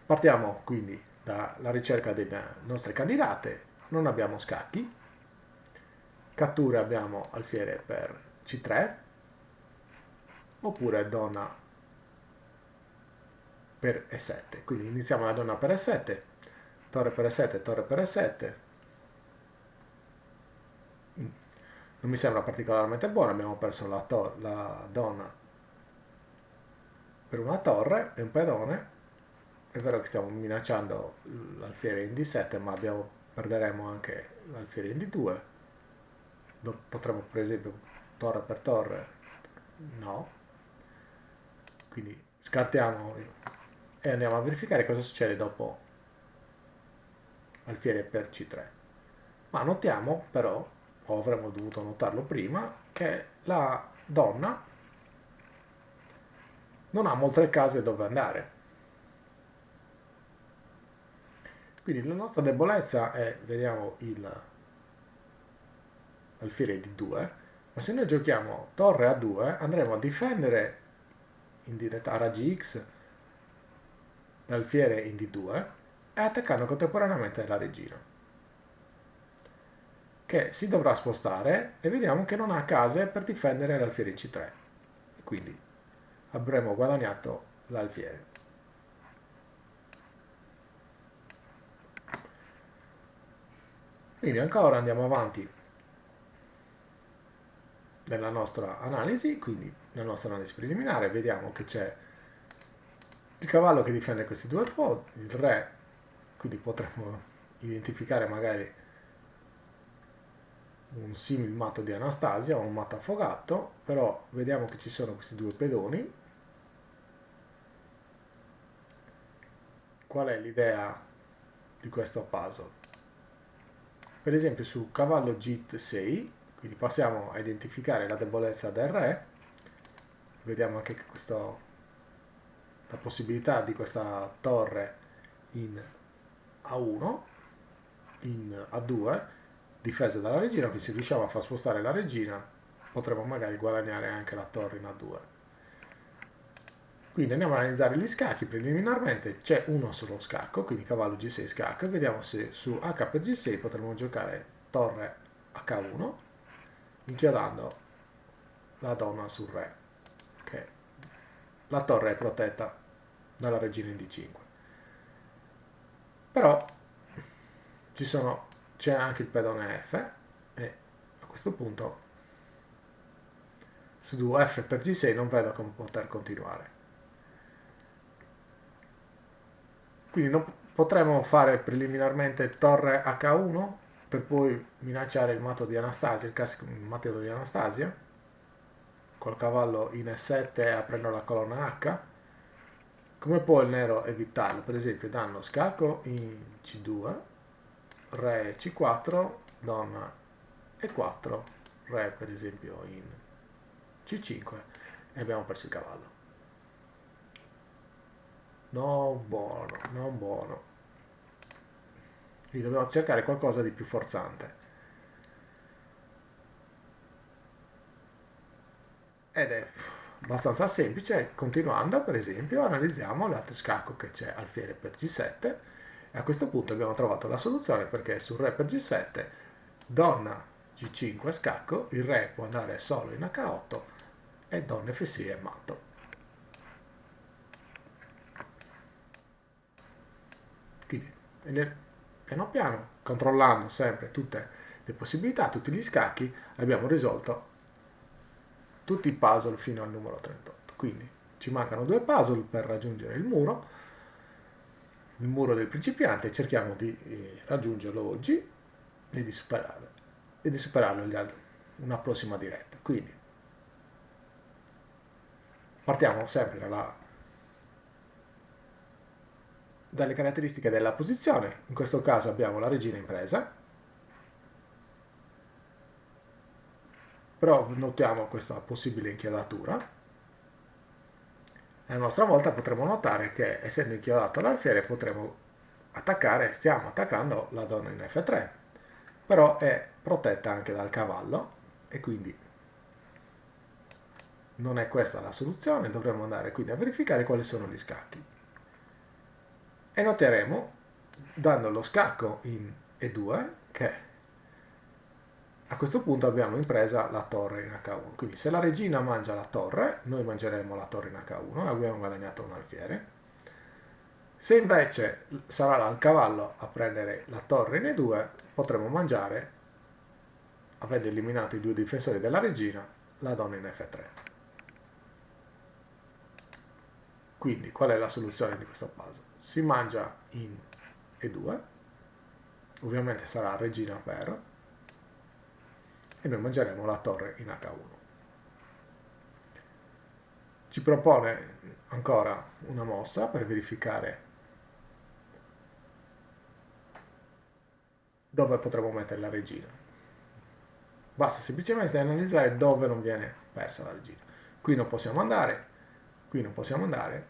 partiamo quindi dalla ricerca delle nostre candidate, non abbiamo scacchi, cattura abbiamo alfiere per C3 oppure donna per E7, quindi iniziamo la donna per E7, torre per E7, torre per E7, non mi sembra particolarmente buono, abbiamo perso la donna per una torre e un pedone. È vero che stiamo minacciando l'alfiere in D7, ma perderemo anche l'alfiere in D2. Potremmo per esempio torre per torre, no. Quindi scartiamo e andiamo a verificare cosa succede dopo alfiere per C3. Ma notiamo però, o avremmo dovuto notarlo prima, che la donna non ha molte case dove andare. Quindi la nostra debolezza è, vediamo, alfiere di 2, ma se noi giochiamo torre a 2 andremo a difendere in diretta a raggi X l'alfiere in D2 e attaccando contemporaneamente la regina, che si dovrà spostare e vediamo che non ha case per difendere l'alfiere in C3 e quindi avremo guadagnato l'alfiere. Quindi ancora andiamo avanti nella nostra analisi, quindi nella nostra analisi preliminare vediamo che c'è il cavallo che difende questi due punti, il re, quindi potremmo identificare magari un simil matto di Anastasia o un matto affogato, però vediamo che ci sono questi due pedoni. Qual è l'idea di questo puzzle. Per esempio su cavallo G6, quindi passiamo a identificare la debolezza del re, vediamo anche che la possibilità di questa torre in A1, in A2, difesa dalla regina, quindi se riusciamo a far spostare la regina potremo magari guadagnare anche la torre in A2. Quindi andiamo ad analizzare gli scacchi. Preliminarmente c'è uno solo scacco, quindi cavallo G6 scacco, e vediamo se su H per G6 potremo giocare torre H1 inchiodando la donna sul re, che la torre è protetta dalla regina in D5. Però c'è anche il pedone F e a questo punto su F per G6 non vedo come poter continuare. Quindi non potremmo fare preliminarmente torre H1 per poi minacciare il matto di Anastasia, il classico matto di Anastasia, col cavallo in E7 aprendo la colonna H. Come può il nero evitarlo? Per esempio danno scacco in C2, re C4, donna E4, re per esempio in C5 e abbiamo perso il cavallo. Non buono, non buono. Quindi dobbiamo cercare qualcosa di più forzante. Ed è abbastanza semplice. Continuando, per esempio, analizziamo l'altro scacco che c'è alfiere per G7 e a questo punto abbiamo trovato la soluzione perché sul re per G7, donna G5 scacco, il re può andare solo in H8 e donna F6 è matto. Quindi piano piano, controllando sempre tutte le possibilità, tutti gli scacchi, abbiamo risolto tutti i puzzle fino al numero 38. Quindi ci mancano 2 puzzle per raggiungere il muro del principiante, cerchiamo di raggiungerlo oggi e di superarlo una prossima diretta. Quindi partiamo sempre dalle caratteristiche della posizione. In questo caso abbiamo la regina in presa, però notiamo questa possibile inchiodatura. E a nostra volta potremo notare che essendo inchiodato l'alfiere potremo stiamo attaccando la donna in F3, però è protetta anche dal cavallo e quindi non è questa la soluzione, dovremo andare quindi a verificare quali sono gli scacchi. E noteremo, dando lo scacco in E2, che a questo punto abbiamo in presa la torre in H1. Quindi se la regina mangia la torre, noi mangeremo la torre in H1 e abbiamo guadagnato un alfiere. Se invece sarà il cavallo a prendere la torre in E2, potremo mangiare, avendo eliminato i 2 difensori della regina, la donna in F3. Quindi qual è la soluzione di questo puzzle? Si mangia in E2, ovviamente sarà regina per, e noi mangeremo la torre in H1. Ci propone ancora una mossa per verificare dove potremo mettere la regina. Basta semplicemente analizzare dove non viene persa la regina. Qui non possiamo andare, qui non possiamo andare,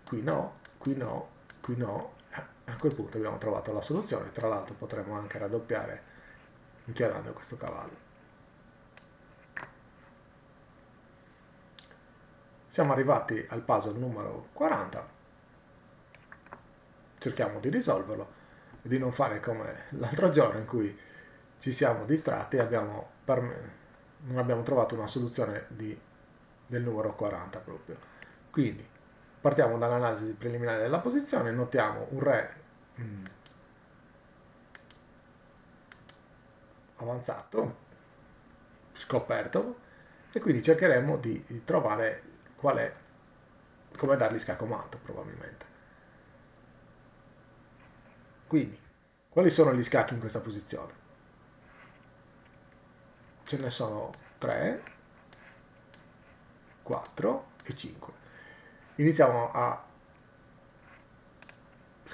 qui no, qui no, qui no. A quel punto abbiamo trovato la soluzione. Tra l'altro potremo anche raddoppiare inchiodando questo cavallo. Siamo arrivati al puzzle numero 40. Cerchiamo di risolverlo e di non fare come l'altro giorno in cui ci siamo distratti e non abbiamo trovato una soluzione del numero 40 proprio. Quindi partiamo dall'analisi preliminare della posizione, notiamo un re avanzato, scoperto, e quindi cercheremo di trovare come dargli scaccomato probabilmente. Quindi, quali sono gli scacchi in questa posizione? Ce ne sono 3, 4 e 5. Iniziamo a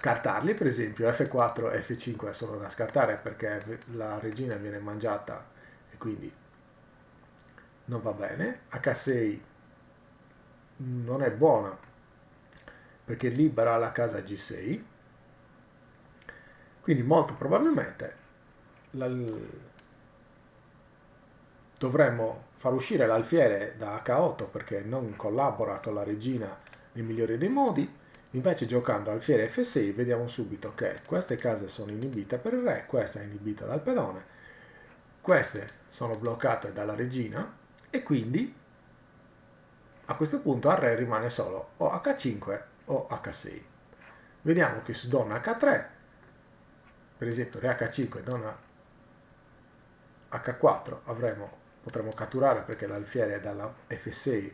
scartarli, per esempio F4 e F5 sono da scartare perché la regina viene mangiata e quindi non va bene. H6 non è buona perché libera la casa G6, quindi molto probabilmente dovremmo far uscire l'alfiere da H8 perché non collabora con la regina nel migliore dei modi. Invece giocando alfiere F6 vediamo subito che queste case sono inibite per il re, questa è inibita dal pedone, queste sono bloccate dalla regina e quindi a questo punto al re rimane solo o H5 o H6. Vediamo che su donna H3, per esempio re H5 donna H4 potremo catturare perché l'alfiere dalla F6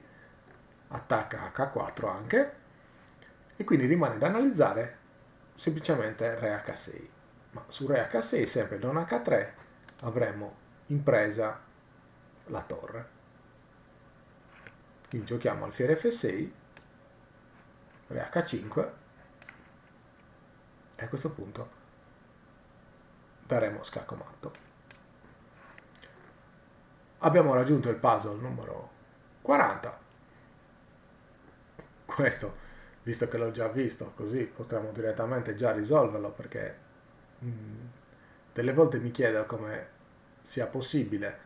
attacca H4 anche, e quindi rimane da analizzare semplicemente re H6. Ma su re H6 sempre donna H3 avremo in presa la torre. Quindi giochiamo alfiere F6, re H5 e a questo punto daremo scacco matto. Abbiamo raggiunto il puzzle numero 40. Questo, visto che l'ho già visto, così potremo direttamente già risolverlo perché delle volte mi chiedo come sia possibile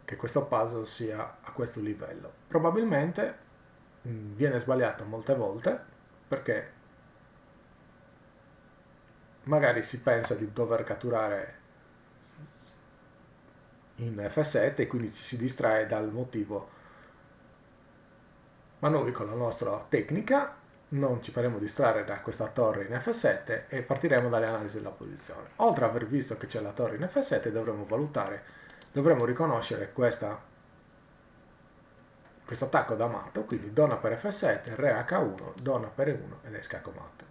che questo puzzle sia a questo livello. Probabilmente viene sbagliato molte volte perché magari si pensa di dover catturare in F7 e quindi ci si distrae dal motivo, ma noi con la nostra tecnica non ci faremo distrarre da questa torre in F7 e partiremo dalle analisi della posizione. Oltre ad aver visto che c'è la torre in F7 dovremo riconoscere questo attacco da matto, quindi donna per F7, re H1, donna per E1 ed è scacco matto.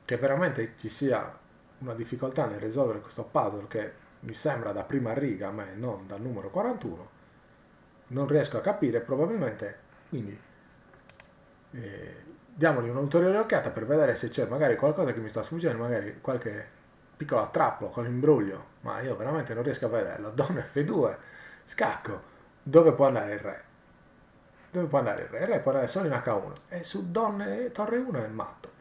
Che veramente ci sia una difficoltà nel risolvere questo puzzle che mi sembra da prima riga a me, non dal numero 41, non riesco a capire, probabilmente, quindi diamogli un'ulteriore occhiata per vedere se c'è magari qualcosa che mi sta sfuggendo, magari qualche piccolo attrappo con l'imbroglio, ma io veramente non riesco a vederlo. Donna F2, scacco, dove può andare il re? Dove può andare il re? Il re può andare solo in H1 e su donne torre 1 è il matto.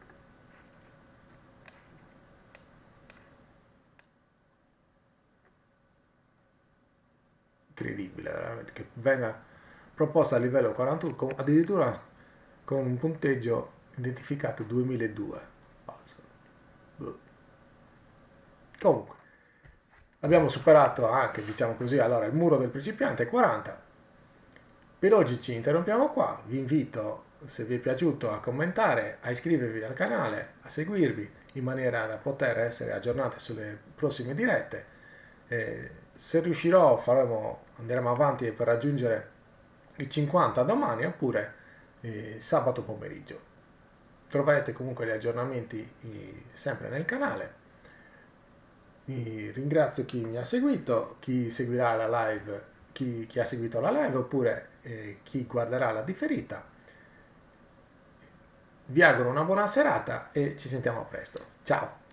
Incredibile veramente che venga proposta a livello 41 addirittura con un punteggio identificato 2002. Comunque abbiamo superato anche, diciamo così, allora il muro del principiante 40. Per oggi ci interrompiamo qua, vi invito, se vi è piaciuto, a commentare, a iscrivervi al canale, a seguirvi in maniera da poter essere aggiornati sulle prossime dirette. Se riuscirò andremo avanti per raggiungere i 50 domani oppure sabato pomeriggio. Troverete comunque gli aggiornamenti sempre nel canale. Ringrazio chi mi ha seguito, chi seguirà la live, chi ha seguito la live oppure chi guarderà la differita. Vi auguro una buona serata e ci sentiamo presto. Ciao!